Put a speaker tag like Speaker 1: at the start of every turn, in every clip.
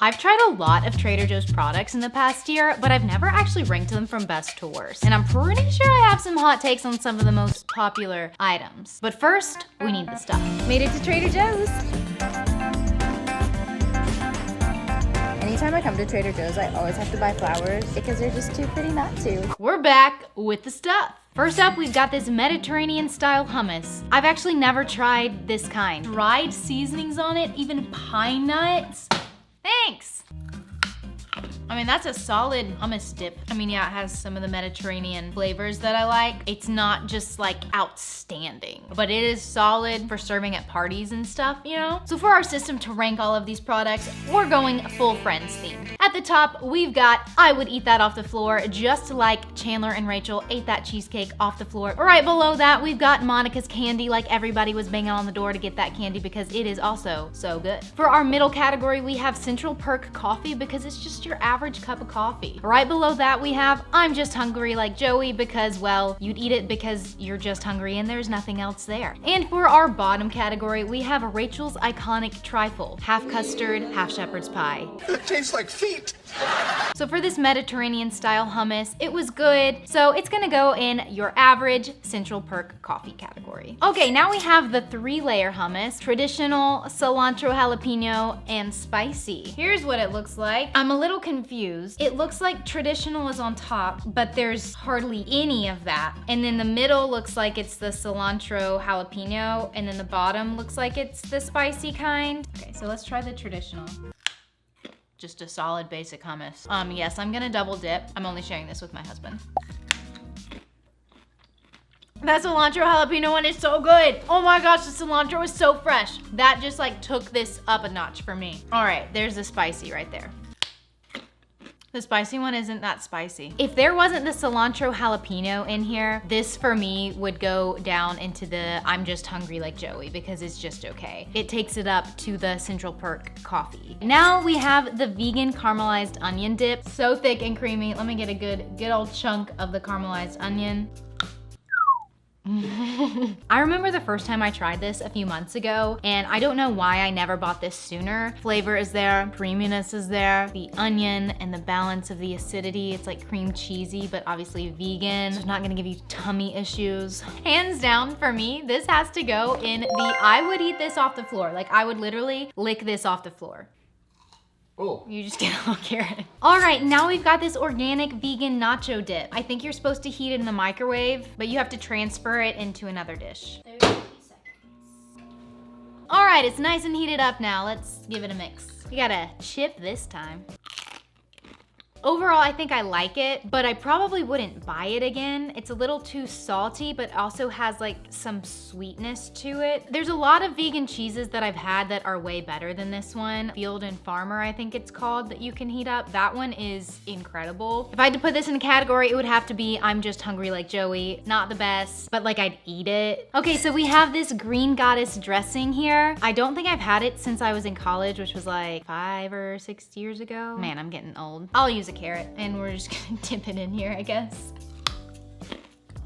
Speaker 1: I've tried a lot of Trader Joe's products in the past year, but I've never actually ranked them from best to worst. And I'm pretty sure I have some hot takes on some of the most popular items. But first, we need the stuff. Made it to Trader Joe's.
Speaker 2: Anytime I come to Trader Joe's, I always have to buy flowers because they're just too pretty not to.
Speaker 1: We're back with the stuff. First up, we've got this Mediterranean style hummus. I've actually never tried this kind. Dried seasonings on it, even pine nuts. Thanks. I mean, that's a solid hummus dip. I mean, yeah, it has some of the Mediterranean flavors that I like. It's not just like outstanding, but it is solid for serving at parties and stuff, you know? So for our system to rank all of these products, we're going full Friends themed. At the top, we've got I would eat that off the floor, just like Chandler and Rachel ate that cheesecake off the floor. Right below that, we've got Monica's candy, like everybody was banging on the door to get that candy because it is also so good. For our middle category, we have Central Perk coffee because it's just your average cup of coffee. Right below that, we have I'm just hungry like Joey because, well, you'd eat it because you're just hungry and there's nothing else there. And for our bottom category, we have Rachel's iconic trifle, half custard, half shepherd's pie.
Speaker 3: It tastes like feet.
Speaker 1: So for this Mediterranean style hummus, it was good. So it's gonna go in your average Central Perk coffee category. Okay, now we have the 3-layer hummus, traditional, cilantro jalapeno, and spicy. Here's what it looks like. I'm a little confused. It looks like traditional is on top, but there's hardly any of that. And then the middle looks like it's the cilantro jalapeno, and then the bottom looks like it's the spicy kind. Okay, so let's try the traditional. Just a solid basic hummus. Yes, I'm gonna double dip. I'm only sharing this with my husband. That cilantro jalapeno one is so good. Oh my gosh, the cilantro is so fresh. That just like took this up a notch for me. All right, there's the spicy right there. The spicy one isn't that spicy. If there wasn't the cilantro jalapeno in here, this for me would go down into the I'm just hungry like Joey because it's just okay. It takes it up to the Central Perk coffee. Now we have the vegan caramelized onion dip. So thick and creamy. Let me get a good old chunk of the caramelized onion. I remember the first time I tried this a few months ago, and I don't know why I never bought this sooner. Flavor is there, creaminess is there, the onion and the balance of the acidity. It's like cream cheesy, but obviously vegan. So it's not gonna give you tummy issues. Hands down for me, this has to go in the I would eat this off the floor. Like I would literally lick this off the floor.
Speaker 3: Oh.
Speaker 1: You just get a little carrot. All right, now we've got this organic vegan nacho dip. I think you're supposed to heat it in the microwave, but you have to transfer it into another dish. 30 seconds. All right, it's nice and heated up now. Let's give it a mix. We got a chip this time. Overall, I think I like it, but I probably wouldn't buy it again. It's a little too salty, but also has like some sweetness to it. There's a lot of vegan cheeses that I've had that are way better than this one. Field and Farmer, I think it's called, that you can heat up. That one is incredible. If I had to put this in a category, it would have to be I'm just hungry like Joey. Not the best, but like I'd eat it. Okay, so we have this Green Goddess dressing here. I don't think I've had it since I was in college, which was like 5 or 6 years ago. Man, I'm getting old. I'll use a carrot and we're just gonna dip it in here, I guess.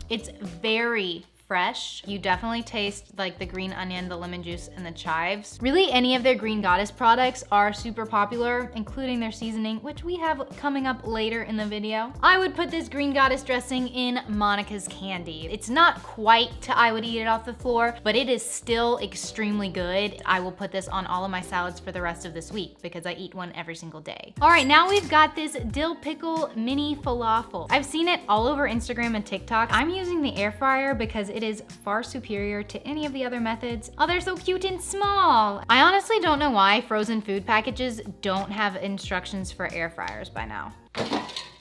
Speaker 1: It's very fresh. You definitely taste like the green onion, the lemon juice, and the chives. Really, any of their Green Goddess products are super popular, including their seasoning, which we have coming up later in the video. I would put this Green Goddess dressing in Monica's candy. It's not quite to I would eat it off the floor, but it is still extremely good. I will put this on all of my salads for the rest of this week because I eat one every single day. All right, now we've got this dill pickle mini falafel. I've seen it all over Instagram and TikTok. I'm using the air fryer because it is far superior to any of the other methods. Oh, they're so cute and small. I honestly don't know why frozen food packages don't have instructions for air fryers by now.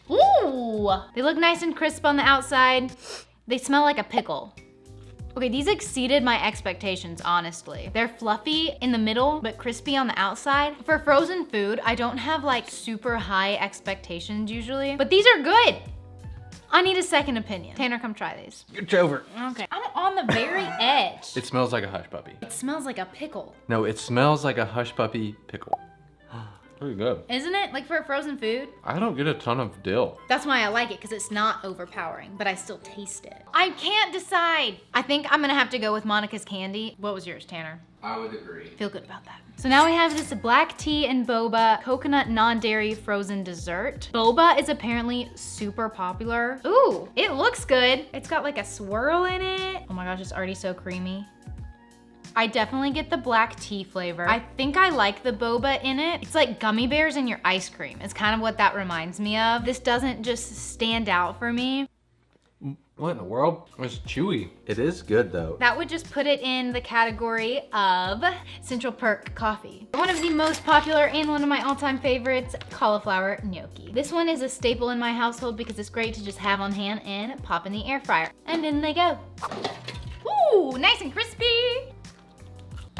Speaker 1: Ooh, they look nice and crisp on the outside. They smell like a pickle. Okay, these exceeded my expectations, honestly. They're fluffy in the middle, but crispy on the outside. For frozen food, I don't have like super high expectations usually, but these are good. I need a second opinion. Tanner, come try these.
Speaker 3: Get over.
Speaker 1: Okay, I'm on the very edge.
Speaker 3: It smells like a hush puppy.
Speaker 1: It smells like a pickle.
Speaker 3: No, it smells like a hush puppy pickle.
Speaker 4: pretty good.
Speaker 1: Isn't it? Like for a frozen food?
Speaker 4: I don't get a ton of dill.
Speaker 1: That's why I like it, because it's not overpowering, but I still taste it. I can't decide. I think I'm gonna have to go with Monica's Candy. What was yours, Tanner?
Speaker 4: I would agree.
Speaker 1: Feel good about that. So now we have this black tea and boba coconut non-dairy frozen dessert. Boba is apparently super popular. Ooh, it looks good. It's got like a swirl in it. Oh my gosh, it's already so creamy. I definitely get the black tea flavor. I think I like the boba in it. It's like gummy bears in your ice cream. It's kind of what that reminds me of. This doesn't just stand out for me.
Speaker 4: What in the world? It's chewy. It is good though.
Speaker 1: That would just put it in the category of Central Perk coffee. One of the most popular and one of my all-time favorites, cauliflower gnocchi. This one is a staple in my household because it's great to just have on hand and pop in the air fryer. And in they go. Ooh, nice and crispy.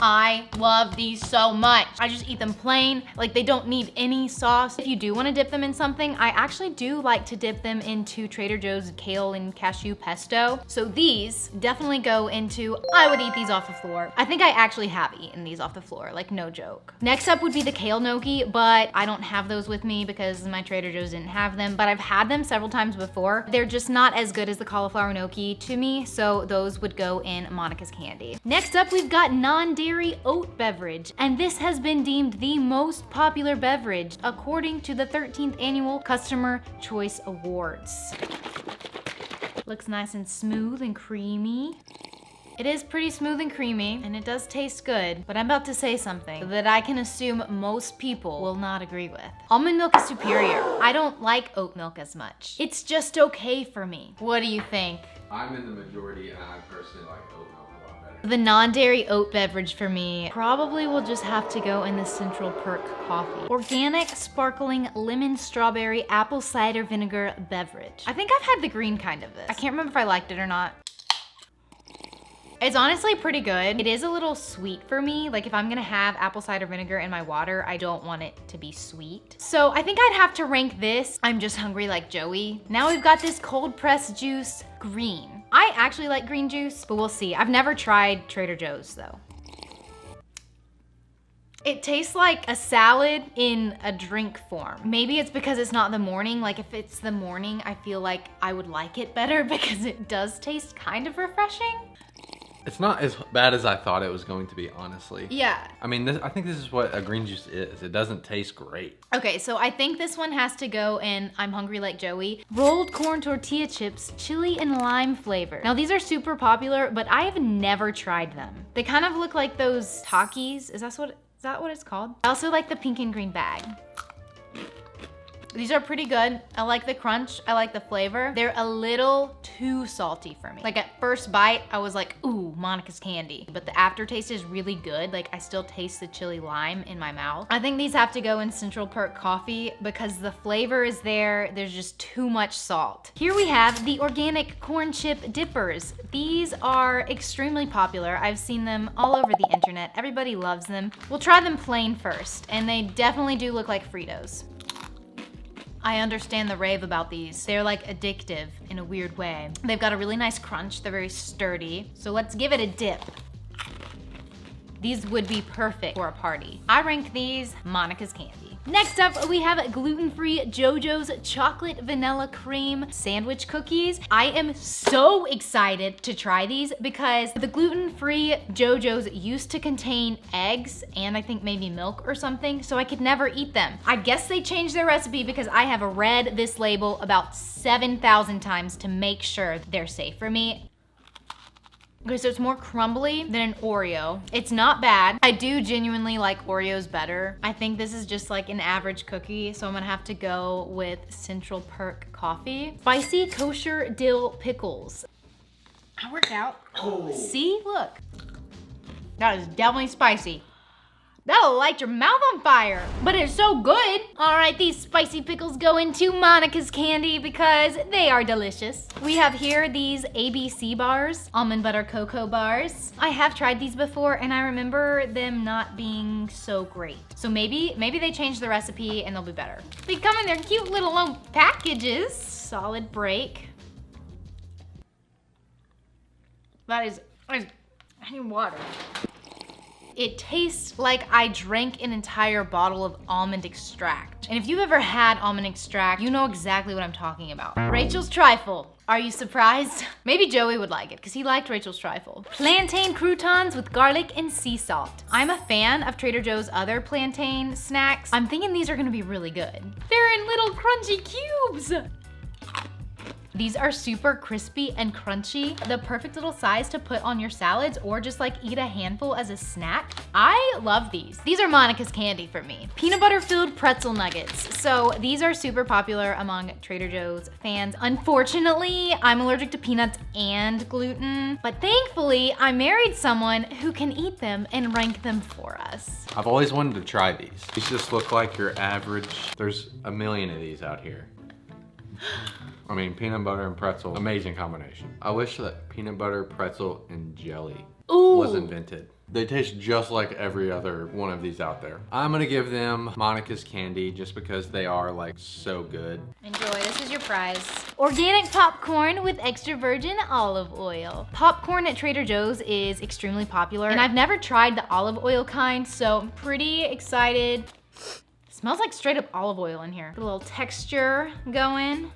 Speaker 1: I love these so much. I just eat them plain, like they don't need any sauce. If you do want to dip them in something, I actually do like to dip them into Trader Joe's kale and cashew pesto. So these definitely go into, I would eat these off the floor. I think I actually have eaten these off the floor, like no joke. Next up would be the kale gnocchi, but I don't have those with me because my Trader Joe's didn't have them, but I've had them several times before. They're just not as good as the cauliflower gnocchi to me, so those would go in Monica's Candy. Next up, we've got non-dairy oat beverage, and this has been deemed the most popular beverage according to the 13th Annual Customer Choice Awards. Looks nice and smooth and creamy. It is pretty smooth and creamy, and it does taste good, but I'm about to say something that I can assume most people will not agree with. Almond milk is superior. I don't like oat milk as much. It's just okay for me. What do you think?
Speaker 4: I'm in the majority and I personally like oat milk a lot better.
Speaker 1: The non-dairy oat beverage for me probably will just have to go in the Central Perk coffee. Organic, sparkling, lemon, strawberry, apple cider vinegar beverage. I think I've had the green kind of this. I can't remember if I liked it or not. It's honestly pretty good. It is a little sweet for me. Like if I'm gonna have apple cider vinegar in my water, I don't want it to be sweet. So I think I'd have to rank this. I'm just hungry like Joey. Now we've got this cold pressed juice green. I actually like green juice, but we'll see. I've never tried Trader Joe's though. It tastes like a salad in a drink form. Maybe it's because it's not the morning. Like if it's the morning, I feel like I would like it better because it does taste kind of refreshing.
Speaker 4: It's not as bad as I thought it was going to be, honestly.
Speaker 1: Yeah.
Speaker 4: I mean, I think this is what a green juice is. It doesn't taste great.
Speaker 1: Okay, so I think this one has to go in I'm Hungry Like Joey. Rolled corn tortilla chips, chili and lime flavor. Now these are super popular, but I have never tried them. They kind of look like those Takis. Is that what it's called? I also like the pink and green bag. These are pretty good. I like the crunch. I like the flavor. They're a little too salty for me. Like at first bite, I was like, ooh, Monica's Candy. But the aftertaste is really good. Like I still taste the chili lime in my mouth. I think these have to go in Central Perk coffee because the flavor is there. There's just too much salt. Here we have the organic corn chip dippers. These are extremely popular. I've seen them all over the internet. Everybody loves them. We'll try them plain first. And they definitely do look like Fritos. I understand the rave about these. They're like addictive in a weird way. They've got a really nice crunch. They're very sturdy. So let's give it a dip. These would be perfect for a party. I rank these Monica's Candy. Next up, we have gluten-free JoJo's chocolate vanilla cream sandwich cookies. I am so excited to try these because the gluten-free JoJo's used to contain eggs and I think maybe milk or something, so I could never eat them. I guess they changed their recipe because I have read this label about 7,000 times to make sure they're safe for me. Okay, so it's more crumbly than an Oreo. It's not bad. I do genuinely like Oreos better. I think this is just like an average cookie, so I'm gonna have to go with Central Perk coffee. Spicy kosher dill pickles. I worked out. Oh. See, look. That is definitely spicy. That'll light your mouth on fire, but it's so good. All right, these spicy pickles go into Monica's Candy because they are delicious. We have here these ABC bars, almond butter cocoa bars. I have tried these before and I remember them not being so great. So maybe they changed the recipe and they'll be better. They come in their cute little packages. Solid break. I need water. It tastes like I drank an entire bottle of almond extract. And if you've ever had almond extract, you know exactly what I'm talking about. Rachel's trifle. Are you surprised? Maybe Joey would like it because he liked Rachel's trifle. Plantain croutons with garlic and sea salt. I'm a fan of Trader Joe's other plantain snacks. I'm thinking these are gonna be really good. They're in little crunchy cubes. These are super crispy and crunchy. The perfect little size to put on your salads or just like eat a handful as a snack. I love these. These are Monica's candy for me. Peanut butter filled pretzel nuggets. So these are super popular among Trader Joe's fans. Unfortunately, I'm allergic to peanuts and gluten, but thankfully I married someone who can eat them and rank them for us.
Speaker 4: I've always wanted to try these. These just look like your average. There's a million of these out here. I mean, peanut butter and pretzel, amazing combination. I wish that peanut butter, pretzel, and jelly was invented. They taste just like every other one of these out there. I'm gonna give them Monica's candy just because they are like so good.
Speaker 1: Enjoy, this is your prize. Organic popcorn with extra virgin olive oil. Popcorn at Trader Joe's is extremely popular and I've never tried the olive oil kind, so I'm pretty excited. Smells like straight up olive oil in here. Put a little texture going.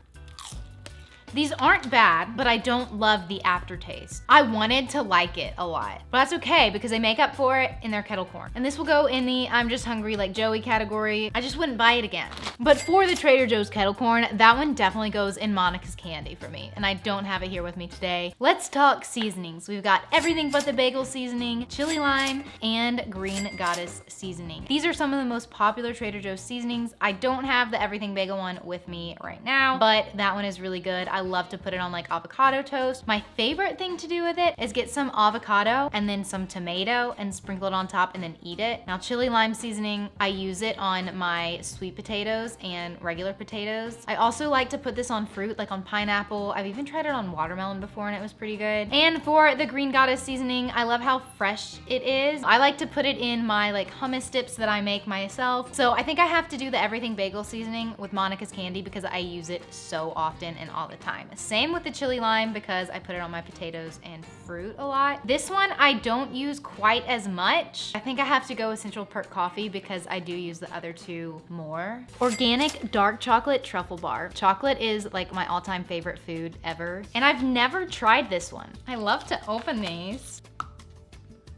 Speaker 1: These aren't bad, but I don't love the aftertaste. I wanted to like it a lot, but that's okay because they make up for it in their kettle corn. And this will go in the I'm just hungry like Joey category. I just wouldn't buy it again. But for the Trader Joe's kettle corn, that one definitely goes in Monica's candy for me. And I don't have it here with me today. Let's talk seasonings. We've got everything but the bagel seasoning, chili lime, and green goddess seasoning. These are some of the most popular Trader Joe's seasonings. I don't have the everything bagel one with me right now, but that one is really good. I love to put it on like avocado toast. My favorite thing to do with it is get some avocado and then some tomato and sprinkle it on top and then eat it. Now chili lime seasoning, I use it on my sweet potatoes and regular potatoes. I also like to put this on fruit, like on pineapple. I've even tried it on watermelon before and it was pretty good. And for the green goddess seasoning, I love how fresh it is. I like to put it in my like hummus dips that I make myself. So I think I have to do the everything bagel seasoning with Monica's candy because I use it so often and all the time. Same with the chili lime because I put it on my potatoes and fruit a lot. This one I don't use quite as much. I think I have to go with Central Perk coffee because I do use the other two more. Organic dark chocolate truffle bar. Chocolate is like my all-time favorite food ever. And I've never tried this one. I love to open these.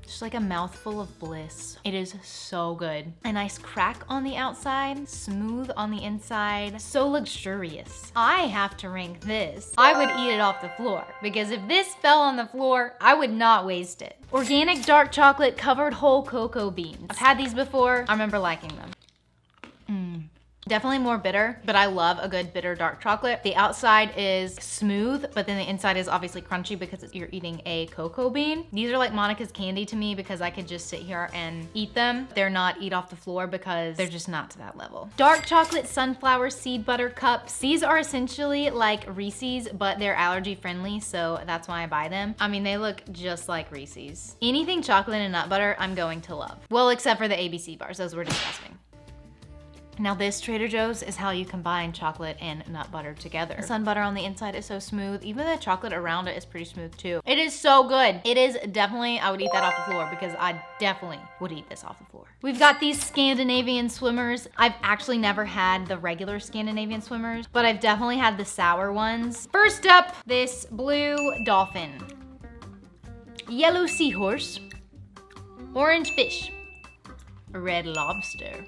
Speaker 1: Just like a mouthful of bliss. It is so good. A nice crack on the outside, smooth on the inside, so luxurious. I have to rank this. I would eat it off the floor because if this fell on the floor, I would not waste it. Organic dark chocolate covered whole cocoa beans. I've had these before. I remember liking them. Definitely more bitter, but I love a good bitter dark chocolate. The outside is smooth, but then the inside is obviously crunchy because you're eating a cocoa bean. These are like Monica's candy to me because I could just sit here and eat them. They're not eat off the floor because they're just not to that level. Dark chocolate sunflower seed butter cups. These are essentially like Reese's, but they're allergy friendly, so that's why I buy them. I mean, they look just like Reese's. Anything chocolate and nut butter, I'm going to love. Well, except for the ABC bars, those were disgusting. Now this Trader Joe's is how you combine chocolate and nut butter together. The sun butter on the inside is so smooth. Even the chocolate around it is pretty smooth too. It is so good. It is definitely, I would eat that off the floor because I definitely would eat this off the floor. We've got these Scandinavian swimmers. I've actually never had the regular Scandinavian swimmers, but I've definitely had the sour ones. First up, this blue dolphin, yellow seahorse, orange fish, red lobster.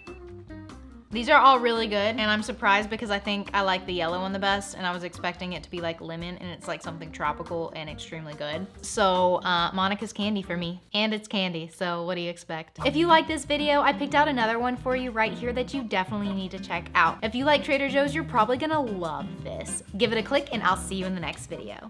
Speaker 1: These are all really good, and I'm surprised because I think I like the yellow one the best, and I was expecting it to be like lemon, and it's like something tropical and extremely good. So Monica's candy for me, and it's candy, so what do you expect? If you like this video, I picked out another one for you right here that you definitely need to check out. If you like Trader Joe's, you're probably gonna love this. Give it a click, and I'll see you in the next video.